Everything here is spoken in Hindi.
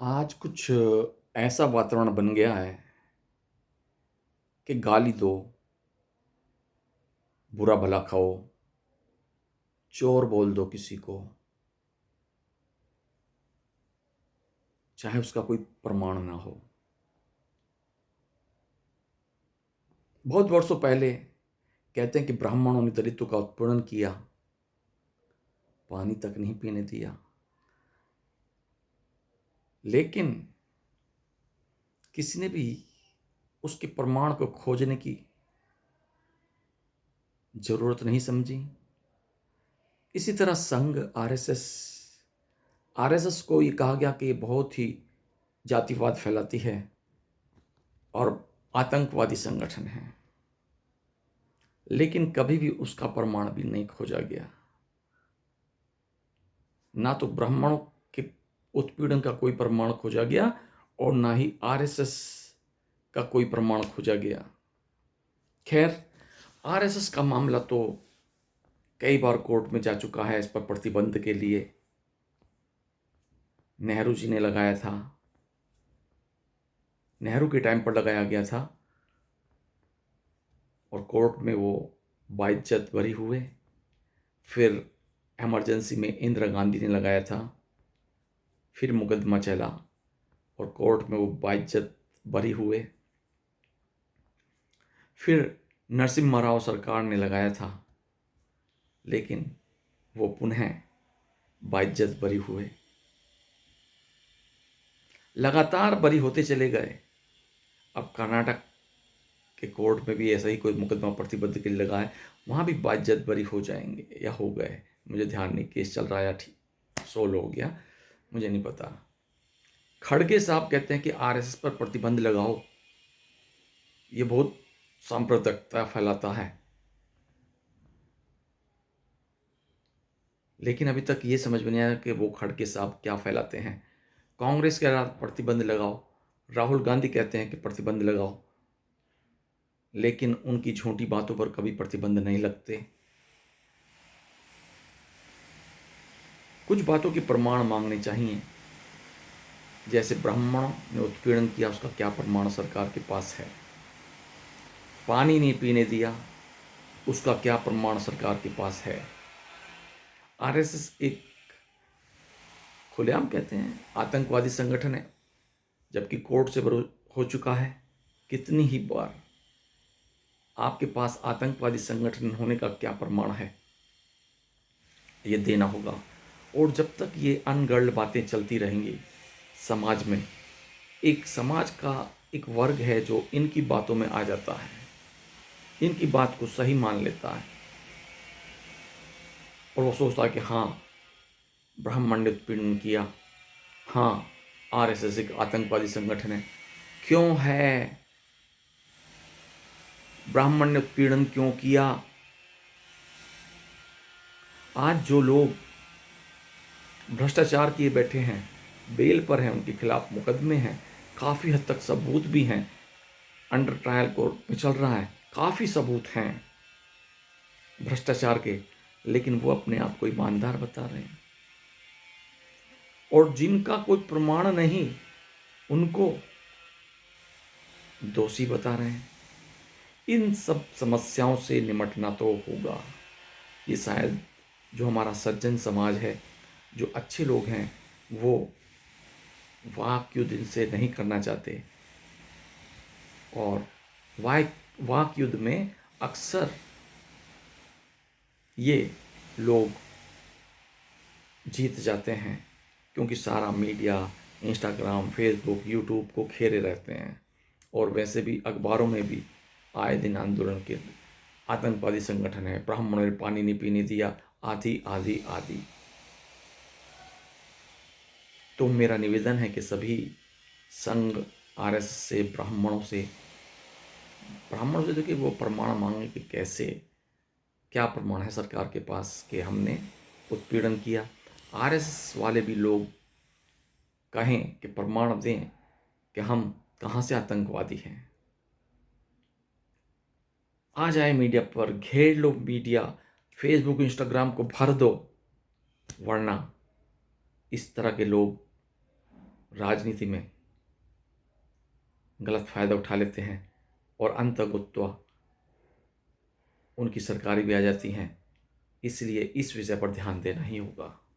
आज कुछ ऐसा वातावरण बन गया है कि गाली दो, बुरा भला खाओ, चोर बोल दो किसी को, चाहे उसका कोई प्रमाण ना हो। बहुत वर्षों पहले कहते हैं कि ब्राह्मणों ने दलितों का उत्पीड़न किया, पानी तक नहीं पीने दिया। लेकिन किसी ने भी उसके प्रमाण को खोजने की जरूरत नहीं समझी। इसी तरह संघ आरएसएस को ये कहा गया कि ये बहुत ही जातिवाद फैलाती है और आतंकवादी संगठन है, लेकिन कभी भी उसका प्रमाण भी नहीं खोजा गया। ना तो ब्राह्मणों के उत्पीड़न का कोई प्रमाण खोजा गया और ना ही आरएसएस का कोई प्रमाण खोजा गया। खैर, आरएसएस का मामला तो कई बार कोर्ट में जा चुका है। इस पर प्रतिबंध के लिए नेहरू जी ने लगाया था, नेहरू के टाइम पर लगाया गया था और कोर्ट में वो बाइज्जत बरी हुए। फिर इमरजेंसी में इंदिरा गांधी ने लगाया था, फिर मुकदमा चला और कोर्ट में वो बाइज्जत बरी हुए। फिर नरसिम्हा राव सरकार ने लगाया था, लेकिन वो पुनः बाइज्जत बरी हुए। लगातार बरी होते चले गए। अब कर्नाटक के कोर्ट में भी ऐसा ही कोई मुकदमा प्रतिबंध के लिए लगा है, वहाँ भी बाइज्जत बरी हो जाएंगे या हो गए, मुझे ध्यान नहीं। केस चल रहा है या ठीक सोल्व हो गया, मुझे नहीं पता। खड़गे साहब कहते हैं कि आरएसएस पर प्रतिबंध लगाओ, ये बहुत सांप्रदायिकता फैलाता है। लेकिन अभी तक ये समझ में नहीं आया कि वो खड़गे साहब क्या फैलाते हैं। कांग्रेस कह रहा प्रतिबंध लगाओ, राहुल गांधी कहते हैं कि प्रतिबंध लगाओ, लेकिन उनकी झूठी बातों पर कभी प्रतिबंध नहीं लगते। कुछ बातों के प्रमाण मांगने चाहिए, जैसे ब्राह्मणों ने उत्पीड़न किया, उसका क्या प्रमाण सरकार के पास है। पानी नहीं पीने दिया, उसका क्या प्रमाण सरकार के पास है। आरएसएस एक खुलेआम कहते हैं आतंकवादी संगठन है, जबकि कोर्ट से हो चुका है। कितनी ही बार आपके पास आतंकवादी संगठन होने का क्या प्रमाण है, ये देना होगा। और जब तक ये अनगढ़ बातें चलती रहेंगी समाज में, एक समाज का एक वर्ग है जो इनकी बातों में आ जाता है, इनकी बात को सही मान लेता है और वो सोचता है कि हाँ, ब्राह्मण ने उत्पीड़न किया, हाँ, आरएसएस एक आतंकवादी संगठन है। क्यों है? ब्राह्मण ने उत्पीड़न क्यों किया? आज जो लोग भ्रष्टाचार किए बैठे हैं, बेल पर हैं, उनके खिलाफ मुकदमे हैं, काफ़ी हद तक सबूत भी हैं, अंडर ट्रायल कोर्ट में चल रहा है, काफ़ी सबूत हैं भ्रष्टाचार के, लेकिन वो अपने आप को ईमानदार बता रहे हैं। और जिनका कोई प्रमाण नहीं, उनको दोषी बता रहे हैं। इन सब समस्याओं से निपटना तो होगा। ये शायद जो हमारा सज्जन समाज है, जो अच्छे लोग हैं, वो वाक युद्ध इनसे नहीं करना चाहते। और वाक युद्ध में अक्सर ये लोग जीत जाते हैं, क्योंकि सारा मीडिया इंस्टाग्राम, फेसबुक, यूट्यूब को घेरे रहते हैं। और वैसे भी अखबारों में भी आए दिन आंदोलन के आतंकवादी संगठन है, ब्राह्मणों ने पानी नहीं पीने दिया, आदि आदि आदि। तो मेरा निवेदन है कि सभी संघ आरएसएस से, ब्राह्मणों से देखिए वो प्रमाण मांगे कि कैसे, क्या प्रमाण है सरकार के पास कि हमने उत्पीड़न किया। आरएसएस वाले भी लोग कहें कि प्रमाण दें कि हम कहाँ से आतंकवादी हैं। आ जाए मीडिया पर, घेर लो मीडिया, फेसबुक, इंस्टाग्राम को भर दो, वरना इस तरह के लोग राजनीति में गलत फ़ायदा उठा लेते हैं और अंतर्गुत्वा उनकी सरकारें भी आ जाती हैं। इसलिए इस विषय पर ध्यान देना ही होगा।